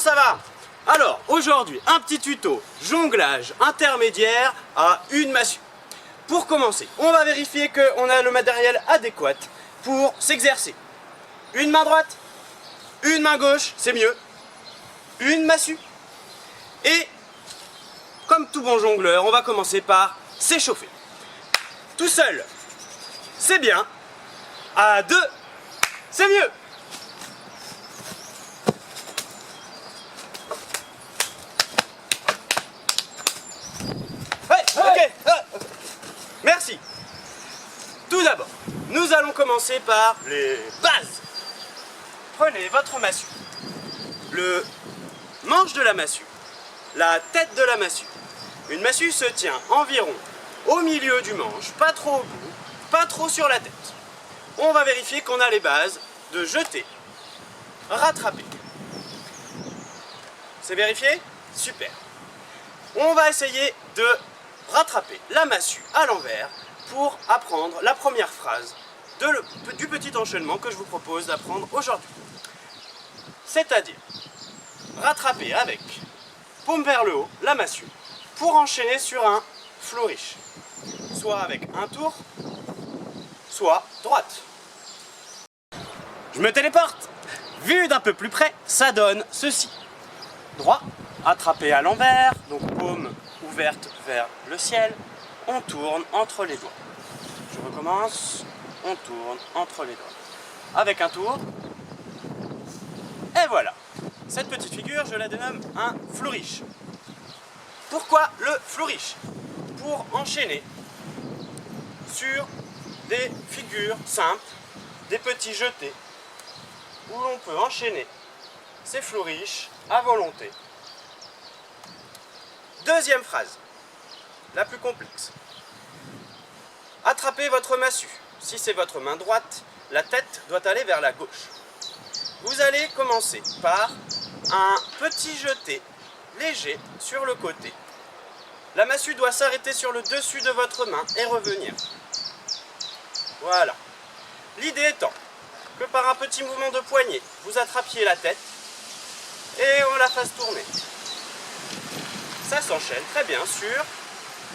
ça va? Alors, aujourd'hui, un petit tuto jonglage intermédiaire à une massue. Pour commencer, on va vérifier qu'on a le matériel adéquat pour s'exercer. Une main droite, une main gauche, c'est mieux. Une massue. Et, comme tout bon jongleur, on va commencer par s'échauffer. Tout seul, c'est bien. À deux, c'est mieux. Ouais, ok. Merci. Tout d'abord, nous allons commencer par les bases. Prenez votre massue, le manche de la massue, la tête de la massue. Une massue se tient environ au milieu du manche, pas trop au bout, pas trop sur la tête. On va vérifier qu'on a les bases de jeter, rattraper. C'est vérifié? Super. On va essayer de rattraper la massue à l'envers pour apprendre la première phrase du petit enchaînement que je vous propose d'apprendre aujourd'hui. C'est-à-dire rattraper avec paume vers le haut la massue pour enchaîner sur un flourish, soit avec un tour, soit droite. Je me téléporte. Vu d'un peu plus près, ça donne ceci. Droit, attrapé à l'envers, donc paume ouverte vers le ciel, on tourne entre les doigts. Je recommence, on tourne entre les doigts. Avec un tour, et voilà. Cette petite figure, je la dénomme un flourish. Pourquoi le flourish? Pour enchaîner sur des figures simples, des petits jetés, où l'on peut enchaîner ces flourish à volonté. Deuxième phrase, la plus complexe. Attrapez votre massue. Si c'est votre main droite, la tête doit aller vers la gauche. Vous allez commencer par un petit jeté léger sur le côté. La massue doit s'arrêter sur le dessus de votre main et revenir. Voilà. L'idée étant que par un petit mouvement de poignet, vous attrapiez la tête et on la fasse tourner. Ça s'enchaîne très bien sur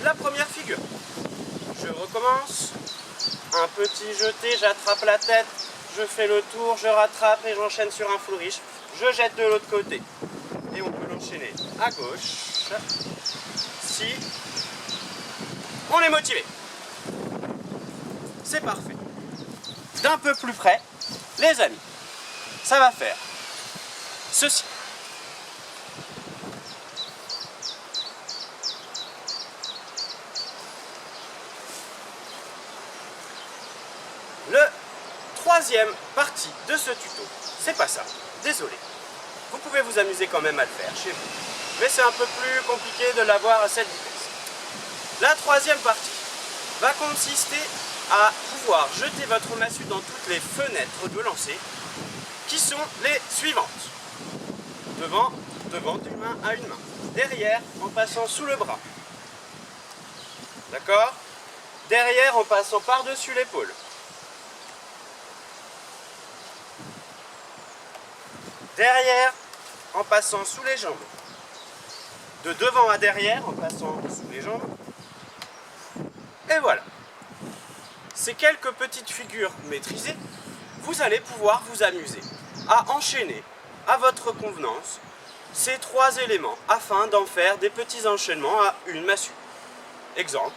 la première figure. Je recommence. Un petit jeté, j'attrape la tête, je fais le tour, je rattrape et j'enchaîne sur un flourish. Je jette de l'autre côté. Et on peut l'enchaîner à gauche. Si on est motivé. C'est parfait. D'un peu plus près, les amis, ça va faire ceci. Le troisième partie de ce tuto, c'est pas ça, désolé. Vous pouvez vous amuser quand même à le faire chez vous, mais c'est un peu plus compliqué de l'avoir à cette vitesse. La troisième partie va consister à pouvoir jeter votre massue dans toutes les fenêtres de lancer, qui sont les suivantes. Devant d'une main à une main. Derrière, en passant sous le bras. D'accord? Derrière, en passant par-dessus l'épaule. Derrière, en passant sous les jambes. De devant à derrière, en passant sous les jambes. Et voilà. Ces quelques petites figures maîtrisées, vous allez pouvoir vous amuser à enchaîner à votre convenance ces trois éléments afin d'en faire des petits enchaînements à une massue. Exemple.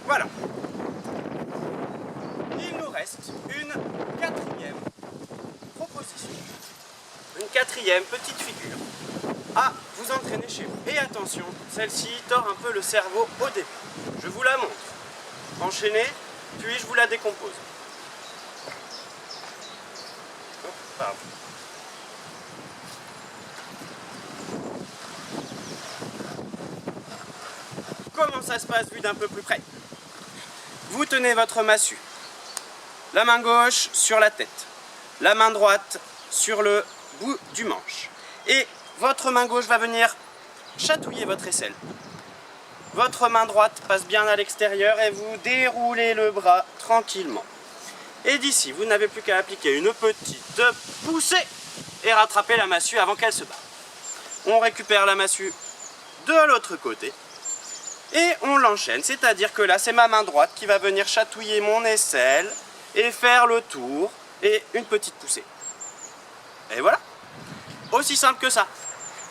Voilà. Il nous reste une quatrième proposition. Une quatrième petite figure à vous entraîner chez vous. Et attention, celle-ci tord un peu le cerveau au début. Je vous la montre. Enchaînez, puis je vous la décompose. Oh, pardon. Comment ça se passe vu d'un peu plus près? Vous tenez votre massue. La main gauche sur la tête. La main droite sur le bout du manche. Et votre main gauche va venir chatouillez votre aisselle. Votre main droite passe bien à l'extérieur et vous déroulez le bras tranquillement. Et d'ici, vous n'avez plus qu'à appliquer une petite poussée et rattraper la massue avant qu'elle se barre. On récupère la massue de l'autre côté et on l'enchaîne. C'est-à-dire que là, c'est ma main droite qui va venir chatouiller mon aisselle et faire le tour et une petite poussée. Et voilà, aussi simple que ça.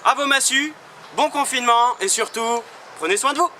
À vos massues, bon confinement et surtout, prenez soin de vous.